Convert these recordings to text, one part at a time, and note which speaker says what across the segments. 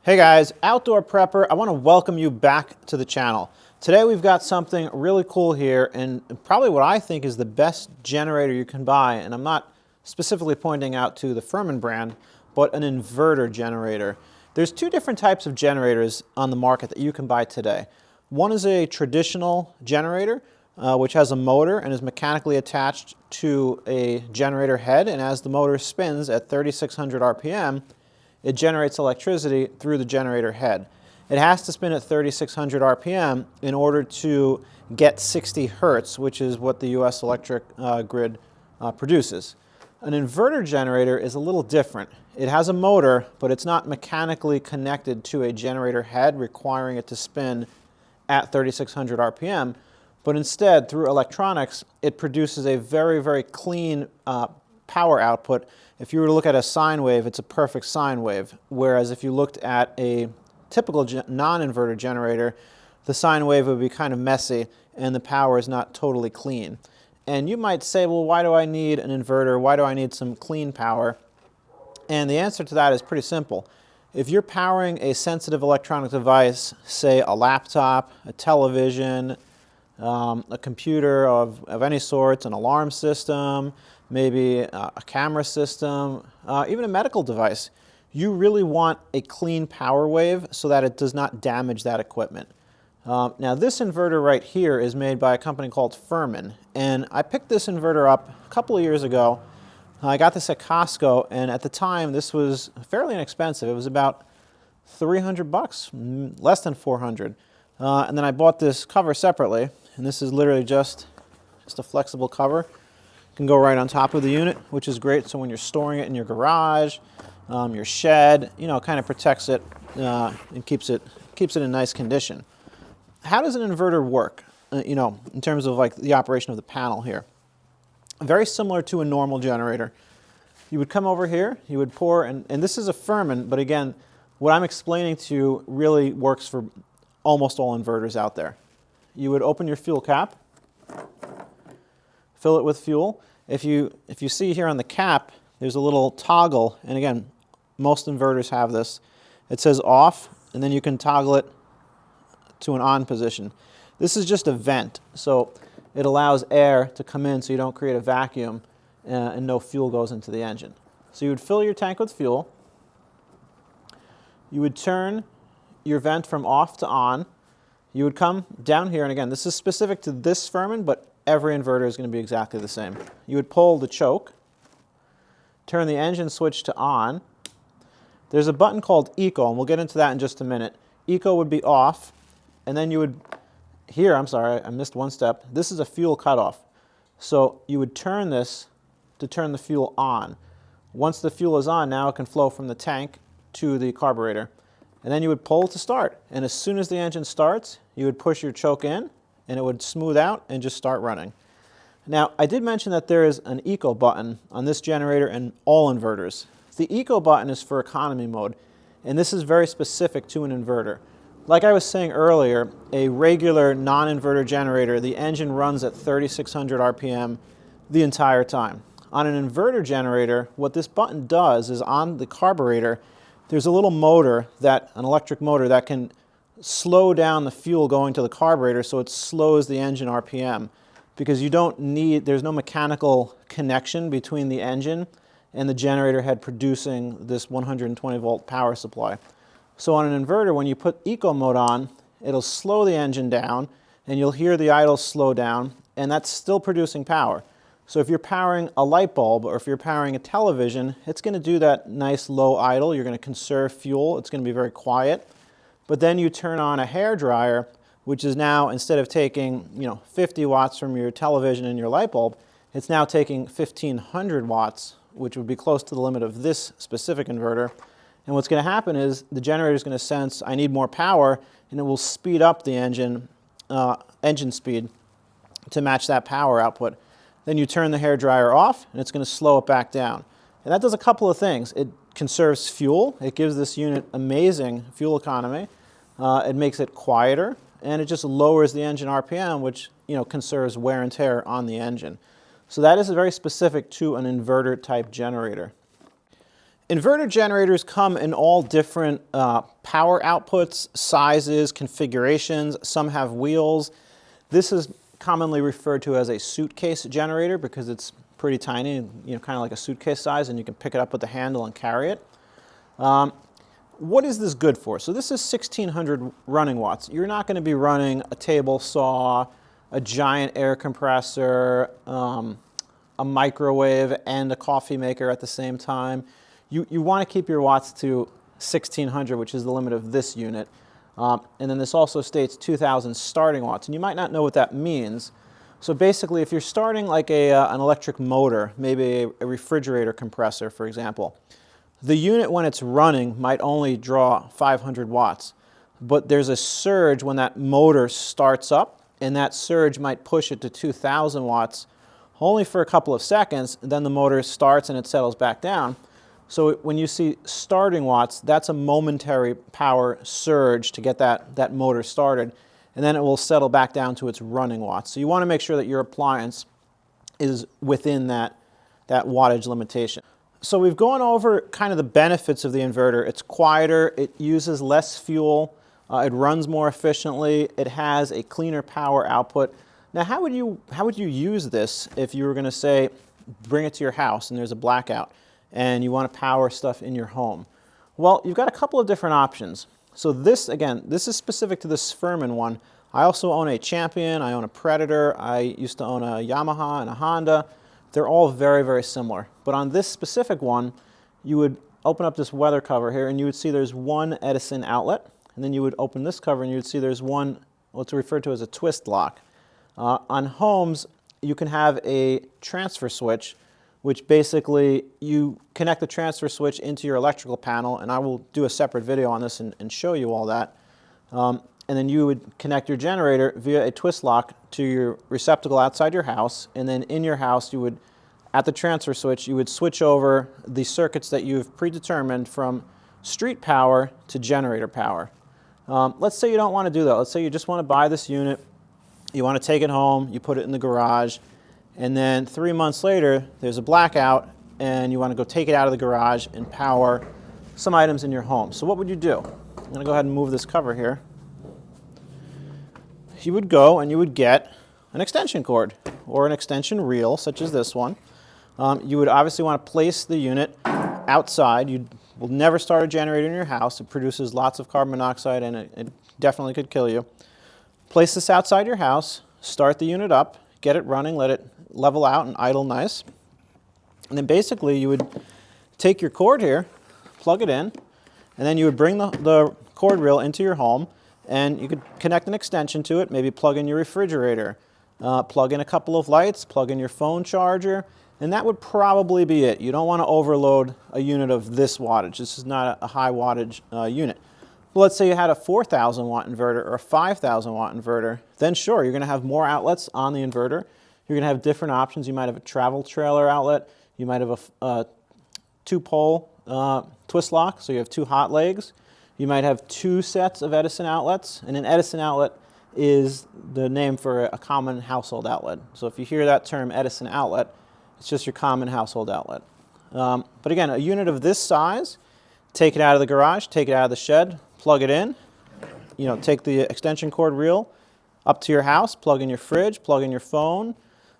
Speaker 1: Hey guys, Outdoor Prepper, I want to welcome you back to the channel. Today we've got something really cool here and probably what I think is the best generator you can buy, and I'm not specifically pointing out to the Firman brand, but an inverter generator. There's two different types of generators on the market that you can buy today. One is a traditional generator, which has a motor and is mechanically attached to a generator head, and as the motor spins at 3,600 RPM, it generates electricity through the generator head. It has to spin at 3,600 RPM in order to get 60 hertz, which is what the US electric grid produces. An inverter generator is a little different. It has a motor, but it's not mechanically connected to a generator head, requiring it to spin at 3,600 RPM, but instead, through electronics, it produces a very, very clean power output. If you were to look at a sine wave, it's a perfect sine wave, whereas if you looked at a typical non-inverter generator, the sine wave would be kind of messy and the power is not totally clean. And you might say, well, why do I need an inverter? Why do I need some clean power? And the answer to that is pretty simple. If you're powering a sensitive electronic device, say a laptop, a television, a computer of any sort, an alarm system, maybe a camera system, even a medical device, you really want a clean power wave so that it does not damage that equipment. Now this inverter right here is made by a company called Firman, and I picked this inverter up a couple of years ago. I got this at Costco, and at the time this was fairly inexpensive. It was about 300 bucks, less than 400. And then I bought this cover separately, and this is literally just a flexible cover. Can go right on top of the unit, which is great. So when you're storing it in your garage, your shed, you know, it kind of protects it and keeps it in nice condition. How does an inverter work? You know, in terms of like the operation of the panel here, very similar to a normal generator. You would come over here, you would pour, and this is a Firman, but again, what I'm explaining to you really works for almost all inverters out there. You would open your fuel cap, fill it with fuel. If you see here on the cap, there's a little toggle, and again, most inverters have this. It says off, and then you can toggle it to an on position. This is just a vent, so it allows air to come in so you don't create a vacuum and no fuel goes into the engine. So you would fill your tank with fuel. You would turn your vent from off to on. You would come down here, and again, this is specific to this Firman, but every inverter is going to be exactly the same. You would pull the choke, turn the engine switch to on. There's a button called Eco, and we'll get into that in just a minute. Eco would be off, and then you would, here, I'm sorry, I missed one step. This is a fuel cutoff. So you would turn this to turn the fuel on. Once the fuel is on, now it can flow from the tank to the carburetor. And then you would pull to start. And as soon as the engine starts, you would push your choke in, and it would smooth out and just start running. Now, I did mention that there is an Eco button on this generator and all inverters. The Eco button is for economy mode, and this is very specific to an inverter. Like I was saying earlier, a regular non-inverter generator, the engine runs at 3,600 RPM the entire time. On an inverter generator, what this button does is on the carburetor, there's a little motor, an electric motor that can slow down the fuel going to the carburetor so it slows the engine RPM, because there's no mechanical connection between the engine and the generator head producing this 120 volt power supply. So on an inverter, when you put Eco mode on, it'll slow the engine down and you'll hear the idle slow down, and that's still producing power. So if you're powering a light bulb or if you're powering a television, it's going to do that nice low idle. You're going to conserve fuel. It's going to be very quiet. But then you turn on a hair dryer, which is now, instead of taking 50 watts from your television and your light bulb, it's now taking 1,500 watts, which would be close to the limit of this specific inverter. And what's going to happen is the generator is going to sense, I need more power, and it will speed up the engine speed to match that power output. Then you turn the hair dryer off, and it's going to slow it back down. And that does a couple of things. It conserves fuel. It gives this unit amazing fuel economy. It makes it quieter, and it just lowers the engine RPM, which conserves wear and tear on the engine. So that is very specific to an inverter type generator. Inverter generators come in all different power outputs, sizes, configurations. Some have wheels. This is commonly referred to as a suitcase generator because it's pretty tiny, you know, kind of like a suitcase size, and you can pick it up with the handle and carry it. What is this good for? So this is 1600 running watts. You're not going to be running a table saw, a giant air compressor, a microwave, and a coffee maker at the same time. You want to keep your watts to 1600, which is the limit of this unit. And then this also states 2000 starting watts, and you might not know what that means. So basically, if you're starting like an electric motor, maybe a refrigerator compressor, for example, the unit when it's running might only draw 500 watts, but there's a surge when that motor starts up, and that surge might push it to 2000 watts only for a couple of seconds, then the motor starts and it settles back down. So when you see starting watts, that's a momentary power surge to get that motor started, and then it will settle back down to its running watts. So you want to make sure that your appliance is within that wattage limitation. So we've gone over kind of the benefits of the inverter. It's quieter, it uses less fuel, it runs more efficiently, it has a cleaner power output. Now how would you use this if you were going to say bring it to your house and there's a blackout and you want to power stuff in your home? Well, you've got a couple of different options. So this, again, this is specific to this Firman one. I also own a Champion, I own a Predator, I used to own a Yamaha and a Honda. They're all very, very similar. But on this specific one, you would open up this weather cover here and you would see there's one Edison outlet. And then you would open this cover and you would see there's one, what's referred to as a twist lock. On homes, you can have a transfer switch, which basically you connect the transfer switch into your electrical panel, and I will do a separate video on this and show you all that. And then you would connect your generator via a twist lock to your receptacle outside your house, and then in your house you would, at the transfer switch, you would switch over the circuits that you've predetermined from street power to generator power. Let's say you don't want to do that. Let's say you just want to buy this unit, you want to take it home, you put it in the garage, and then 3 months later there's a blackout and you want to go take it out of the garage and power some items in your home. So what would you do? I'm going to go ahead and move this cover here. You would go and you would get an extension cord or an extension reel, such as this one. You would obviously want to place the unit outside. You will never start a generator in your house. It produces lots of carbon monoxide and it definitely could kill you. Place this outside your house, start the unit up, get it running, let it level out and idle nice. And then basically you would take your cord here, plug it in, and then you would bring the cord reel into your home, and you could connect an extension to it, maybe plug in your refrigerator, plug in a couple of lights, plug in your phone charger, and that would probably be it. You don't want to overload a unit of this wattage. This is not a high wattage unit. Well, let's say you had a 4,000 watt inverter or a 5,000 watt inverter, then sure, you're going to have more outlets on the inverter. You're going to have different options. You might have a travel trailer outlet. You might have a two-pole twist lock, so you have two hot legs. You might have two sets of Edison outlets, and an Edison outlet is the name for a common household outlet. So if you hear that term Edison outlet, it's just your common household outlet. But again, a unit of this size, take it out of the garage, take it out of the shed, plug it in, take the extension cord reel up to your house, plug in your fridge, plug in your phone,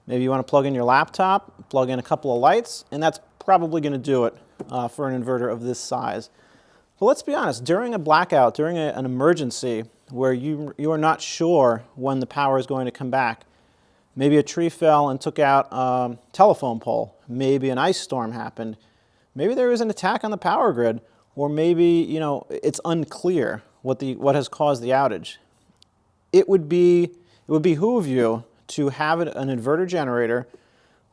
Speaker 1: maybe you want to plug in your laptop, plug in a couple of lights, and that's probably going to do it for an inverter of this size. But let's be honest, during a blackout, during an emergency where you are not sure when the power is going to come back, maybe a tree fell and took out a telephone pole, maybe an ice storm happened, maybe there was an attack on the power grid, or maybe it's unclear what has caused the outage. It would behoove you to have an inverter generator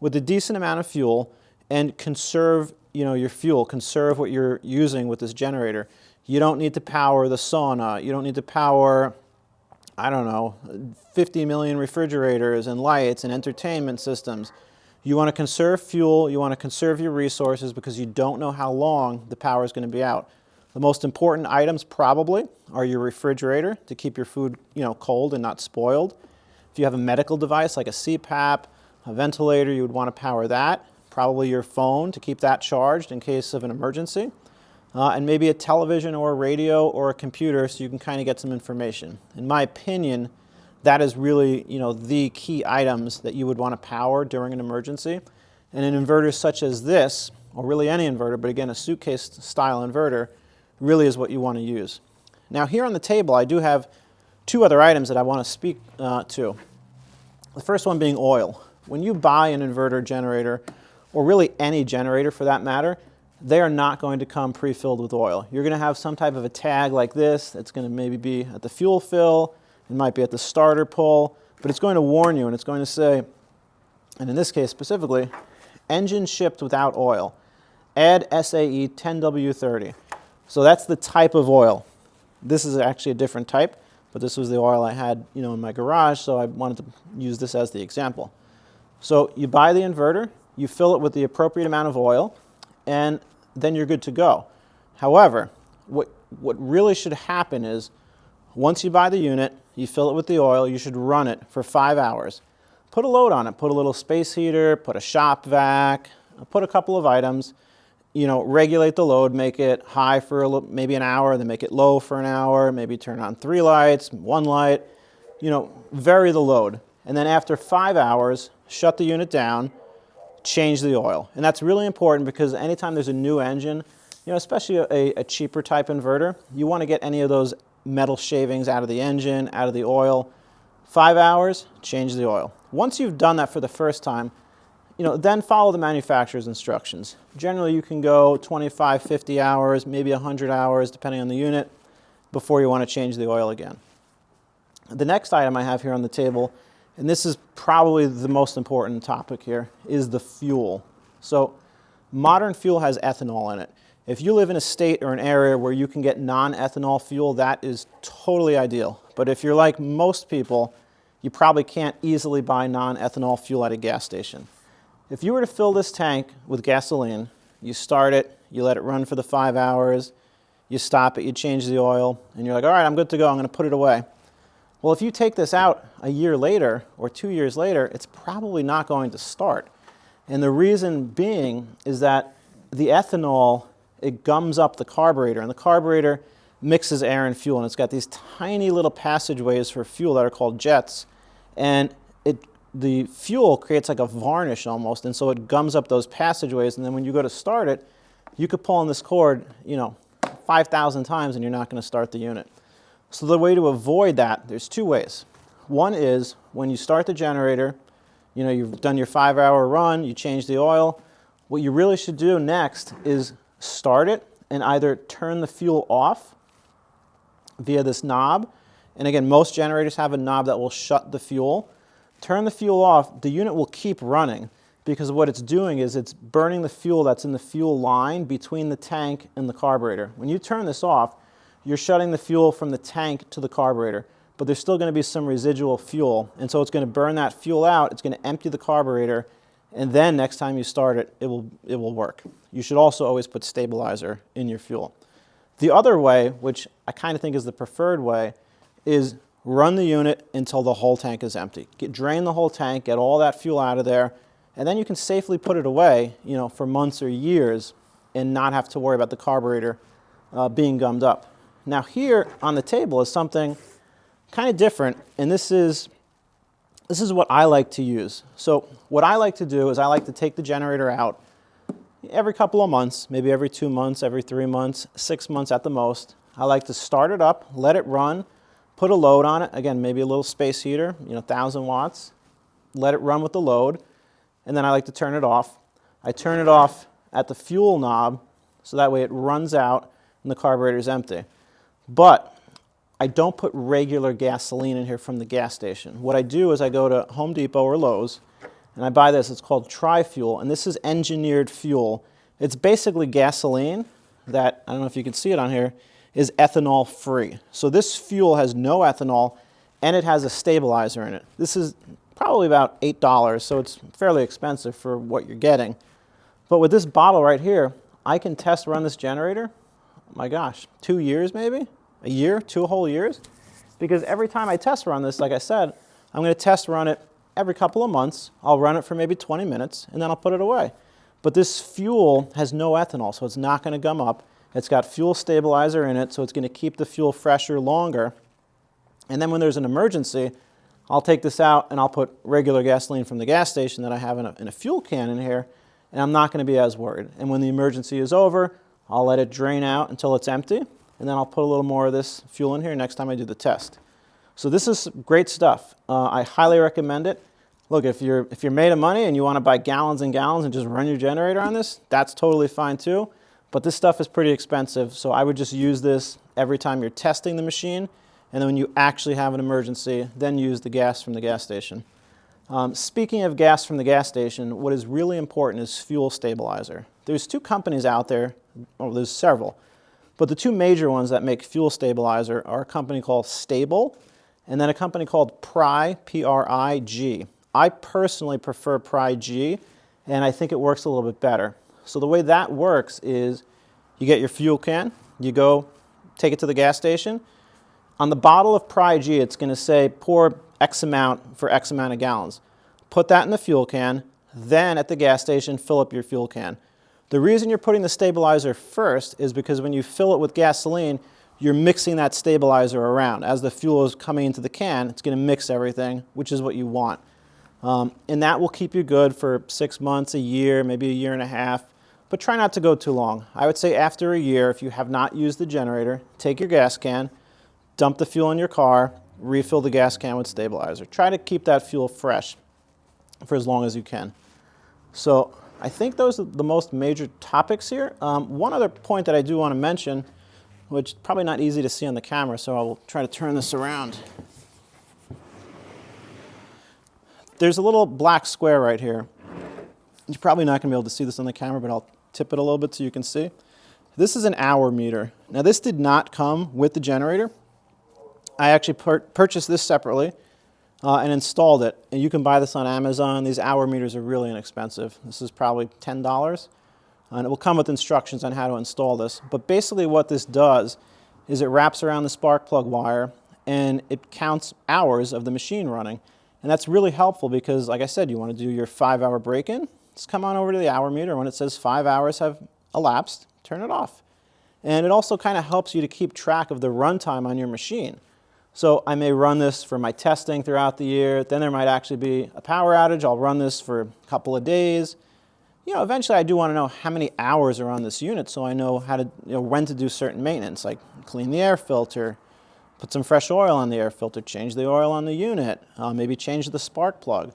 Speaker 1: with a decent amount of fuel and conserve your fuel, conserve what you're using with this generator. You don't need to power the sauna. You don't need to power, 50 million refrigerators and lights and entertainment systems. You want to conserve fuel. You want to conserve your resources because you don't know how long the power is going to be out. The most important items probably are your refrigerator to keep your food cold and not spoiled. If you have a medical device like a CPAP, a ventilator, you would want to power that. probably your phone to keep that charged in case of an emergency, and maybe a television or a radio or a computer so you can kind of get some information. In my opinion, that is really, the key items that you would want to power during an emergency. And an inverter such as this, or really any inverter, but again, a suitcase style inverter, really is what you want to use. Now here on the table, I do have two other items that I want to speak to. The first one being oil. When you buy an inverter generator, or really any generator for that matter, they are not going to come pre-filled with oil. You're going to have some type of a tag like this that's going to maybe be at the fuel fill, it might be at the starter pull, but it's going to warn you and it's going to say, and in this case specifically, engine shipped without oil. Add SAE 10W30. So that's the type of oil. This is actually a different type, but this was the oil I had, in my garage, so I wanted to use this as the example. So you buy the inverter, you fill it with the appropriate amount of oil, and then you're good to go. However, what really should happen is once you buy the unit, you fill it with the oil, you should run it for 5 hours. Put a load on it, put a little space heater, put a shop vac, put a couple of items, regulate the load, make it high for maybe an hour, then make it low for an hour, maybe turn on 3 lights, 1 light, vary the load. And then after 5 hours, shut the unit down, change the oil. And that's really important because anytime there's a new engine, especially a cheaper type inverter, you want to get any of those metal shavings out of the engine, out of the oil. 5 hours, change the oil. Once you've done that for the first time, then follow the manufacturer's instructions. Generally, you can go 25, 50 hours, maybe 100 hours, depending on the unit, before you want to change the oil again. The next item I have here on the table, and this is probably the most important topic here, is the fuel. So modern fuel has ethanol in it. If you live in a state or an area where you can get non-ethanol fuel, that is totally ideal. But if you're like most people, you probably can't easily buy non-ethanol fuel at a gas station. If you were to fill this tank with gasoline, you start it, you let it run for the 5 hours, you stop it, you change the oil, and you're like, all right, I'm good to go, I'm going to put it away. Well, if you take this out a year later or 2 years later, it's probably not going to start. And the reason being is that the ethanol, it gums up the carburetor, and the carburetor mixes air and fuel, and it's got these tiny little passageways for fuel that are called jets, and the fuel creates like a varnish almost, and so it gums up those passageways, and then when you go to start it, you could pull on this cord, 5,000 times and you're not going to start the unit. So the way to avoid that, there's 2 ways. One is when you start the generator, you've done your 5-hour run, you change the oil, what you really should do next is start it and either turn the fuel off via this knob, and again, most generators have a knob that will shut the fuel. Turn the fuel off, the unit will keep running because what it's doing is it's burning the fuel that's in the fuel line between the tank and the carburetor. When you turn this off, you're shutting the fuel from the tank to the carburetor, but there's still going to be some residual fuel, and so it's going to burn that fuel out, it's going to empty the carburetor, and then next time you start it, it will work. You should also always put stabilizer in your fuel. The other way, which I kind of think is the preferred way, is run the unit until the whole tank is empty. Drain the whole tank, get all that fuel out of there, and then you can safely put it away, for months or years and not have to worry about the carburetor being gummed up. Now here on the table is something kind of different, and this is what I like to use. So what I like to do is I like to take the generator out every couple of months, maybe every 2 months, every 3 months, 6 months at the most. I like to start it up, let it run, put a load on it, again, maybe a little space heater, 1,000 watts, let it run with the load, and then I like to turn it off. I turn it off at the fuel knob, so that way it runs out and the carburetor is empty. But I don't put regular gasoline in here from the gas station. What I do is I go to Home Depot or Lowe's, and I buy this. It's called Tri-Fuel, and this is engineered fuel. It's basically gasoline that, I don't know if you can see it on here, is ethanol free. So this fuel has no ethanol and it has a stabilizer in it. This is probably about $8, so it's fairly expensive for what you're getting. But with this bottle right here, I can test run this generator, oh my gosh, 2 years maybe? A year, 2 whole years? Because every time I test run this, like I said, I'm going to test run it every couple of months. I'll run it for maybe 20 minutes and then I'll put it away. But this fuel has no ethanol, so it's not going to gum up. It's got fuel stabilizer in it, so it's going to keep the fuel fresher longer. And then when there's an emergency, I'll take this out and I'll put regular gasoline from the gas station that I have in a fuel can in here, and I'm not going to be as worried. And when the emergency is over, I'll let it drain out until it's empty, and then I'll put a little more of this fuel in here next time I do the test. So this is great stuff. I highly recommend it. Look, if you're made of money and you want to buy gallons and gallons and just run your generator on this, that's totally fine too. But this stuff is pretty expensive, so I would just use this every time you're testing the machine, and then when you actually have an emergency, then use the gas from the gas station. Speaking of gas from the gas station, what is really important is fuel stabilizer. There's two companies out there, well, there's several, but the two major ones that make fuel stabilizer are a company called Stable and then a company called Pry, P-R-I-G. I personally prefer Pry-G, and I think it works a little bit better. So the way that works is you get your fuel can, you go take it to the gas station. On the bottle of Pry-G, it's going to say pour X amount for X amount of gallons. Put that in the fuel can, then at the gas station, fill up your fuel can. The reason you're putting the stabilizer first is because when you fill it with gasoline, you're mixing that stabilizer around. As the fuel is coming into the can, it's going to mix everything, which is what you want. And that will keep you good for 6 months, a year, maybe a year and a half, but try not to go too long. I would say after a year, if you have not used the generator, take your gas can, dump the fuel in your car, refill the gas can with stabilizer. Try to keep that fuel fresh for as long as you can. So I think those are the most major topics here. One other point that I do want to mention, which is probably not easy to see on the camera, so I will try to turn this around. There's a little black square right here. You're probably not going to be able to see this on the camera, but I'll tip it a little bit so you can see. This is an hour meter. Now this did not come with the generator. I actually purchased this separately and installed it. And you can buy this on Amazon. These hour meters are really inexpensive. This is probably $10. And it will come with instructions on how to install this. But basically what this does is it wraps around the spark plug wire and it counts hours of the machine running. And that's really helpful because, like I said, you want to do your 5-hour break-in. Just come on over to the hour meter. When it says 5 hours have elapsed, turn it off. And it also kind of helps you to keep track of the runtime on your machine. So I may run this for my testing throughout the year. Then there might actually be a power outage. I'll run this for a couple of days. You know, eventually I do want to know how many hours are on this unit so I know how to, when to do certain maintenance, like clean the air filter, put some fresh oil on the air filter, change the oil on the unit, maybe change the spark plug.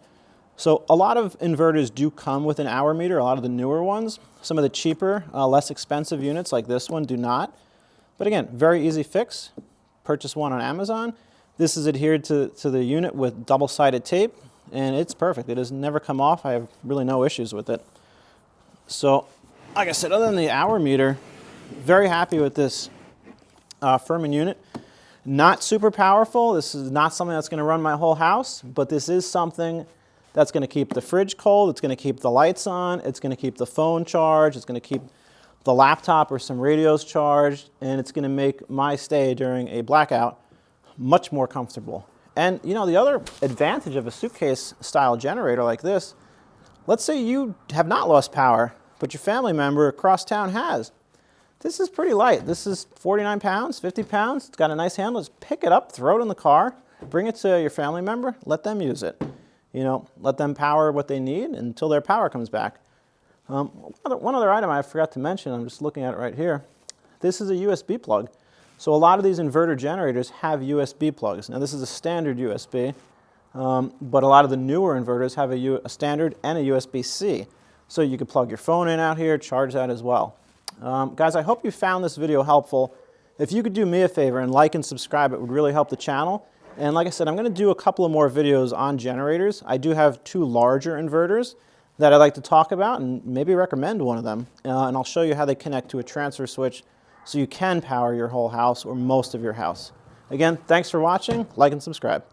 Speaker 1: So a lot of inverters do come with an hour meter, a lot of the newer ones. Some of the cheaper, less expensive units like this one do not. But again, very easy fix. Purchase one on Amazon. This is adhered to the unit with double-sided tape, and it's perfect. It has never come off. I have really no issues with it. So, like I said, other than the hour meter, very happy with this Firman unit. Not super powerful. This is not something that's going to run my whole house, but this is something that's going to keep the fridge cold. It's going to keep the lights on. It's going to keep the phone charged. It's going to keep the laptop or some radios charged, and it's going to make my stay during a blackout much more comfortable. And you know, the other advantage of a suitcase style generator like this, let's say you have not lost power, but your family member across town has. This is pretty light. This is 49 pounds, 50 pounds. It's got a nice handle. Just pick it up, throw it in the car, bring it to your family member, let them use it. You know, let them power what they need until their power comes back. One other item I forgot to mention, I'm just looking at it right here. This is a USB plug. So a lot of these inverter generators have USB plugs. Now this is a standard USB, but a lot of the newer inverters have a standard and a USB-C. So you could plug your phone in out here, charge that as well. Guys, I hope you found this video helpful. If you could do me a favor and like and subscribe, it would really help the channel. And like I said, I'm going to do a couple of more videos on generators. I do have 2 larger inverters that I'd like to talk about and maybe recommend one of them. And I'll show you how they connect to a transfer switch so you can power your whole house or most of your house. Again, thanks for watching. Like and subscribe.